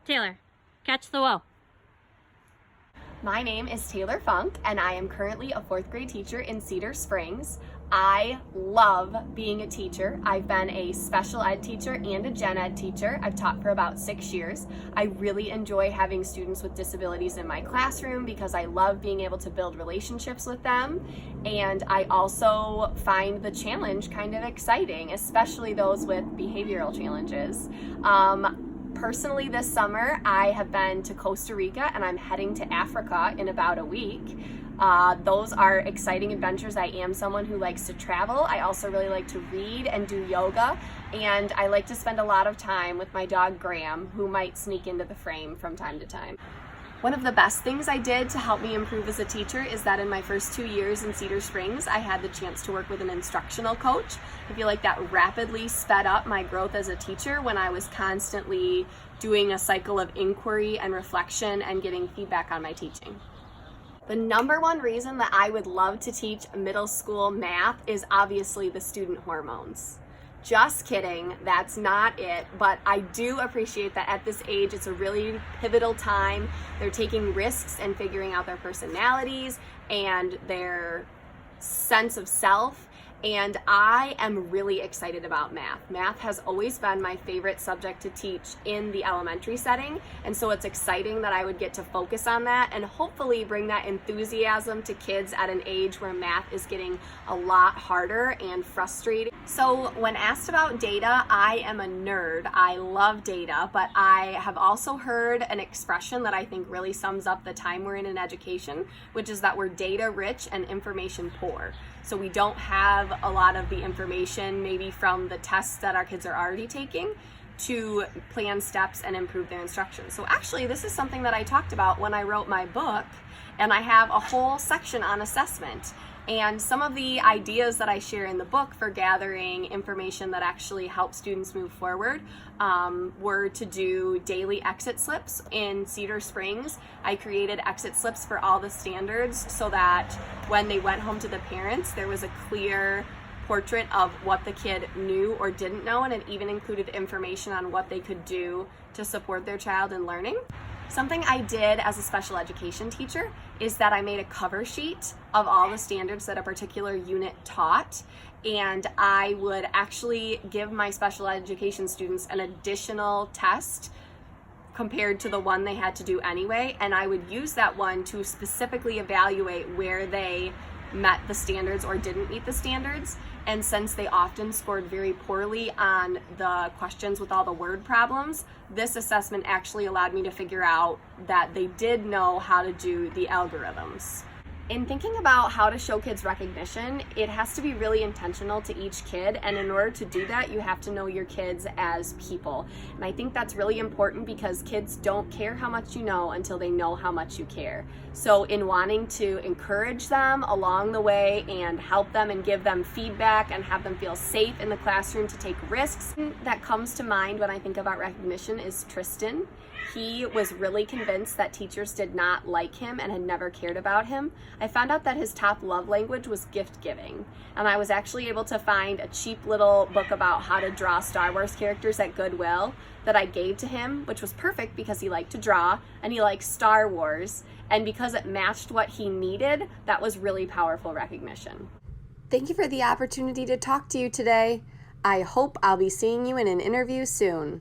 Taylor, catch the woe. My name is Taylor Funk, and I am currently a fourth grade teacher in Cedar Springs. I love being a teacher. I've been a special ed teacher and a gen ed teacher. I've taught for about 6 years. I really enjoy having students with disabilities in my classroom because I love being able to build relationships with them. And I also find the challenge kind of exciting, especially those with behavioral challenges. Personally, this summer, I have been to Costa Rica and I'm heading to Africa in about a week. Those are exciting adventures. I am someone who likes to travel. I also really like to read and do yoga, and I like to spend a lot of time with my dog Graham, who might sneak into the frame from time to time. One of the best things I did to help me improve as a teacher is that in my first 2 years in Cedar Springs, I had the chance to work with an instructional coach. I feel like that rapidly sped up my growth as a teacher when I was constantly doing a cycle of inquiry and reflection and getting feedback on my teaching. The number one reason that I would love to teach middle school math is obviously the student hormones. Just kidding, that's not it, but I do appreciate that at this age it's a really pivotal time. They're taking risks and figuring out their personalities and their sense of self, and I am really excited about math. Math has always been my favorite subject to teach in the elementary setting, and so it's exciting that I would get to focus on that and hopefully bring that enthusiasm to kids at an age where math is getting a lot harder and frustrating. So when asked about data, I am a nerd. I love data, but I have also heard an expression that I think really sums up the time we're in education, which is that we're data rich and information poor. So we don't have a lot of the information maybe from the tests that our kids are already taking to plan steps and improve their instruction. So actually, this is something that I talked about when I wrote my book, and I have a whole section on assessment. And some of the ideas that I share in the book for gathering information that actually helps students move forward were to do daily exit slips. In Cedar Springs, I created exit slips for all the standards so that when they went home to the parents, there was a clear portrait of what the kid knew or didn't know, and it even included information on what they could do to support their child in learning. Something I did as a special education teacher is that I made a cover sheet of all the standards that a particular unit taught, and I would actually give my special education students an additional test compared to the one they had to do anyway, and I would use that one to specifically evaluate where they met the standards or didn't meet the standards. And since they often scored very poorly on the questions with all the word problems, this assessment actually allowed me to figure out that they did know how to do the algorithms. In thinking about how to show kids recognition, it has to be really intentional to each kid, and in order to do that, you have to know your kids as people. And I think that's really important because kids don't care how much you know until they know how much you care. So in wanting to encourage them along the way and help them and give them feedback and have them feel safe in the classroom to take risks, that comes to mind when I think about recognition is Tristan. He was really convinced that teachers did not like him and had never cared about him. I found out that his top love language was gift giving, and I was actually able to find a cheap little book about how to draw Star Wars characters at Goodwill that I gave to him, which was perfect because he liked to draw and he liked Star Wars, and because it matched what he needed, that was really powerful recognition. Thank you for the opportunity to talk to you today. I hope I'll be seeing you in an interview soon.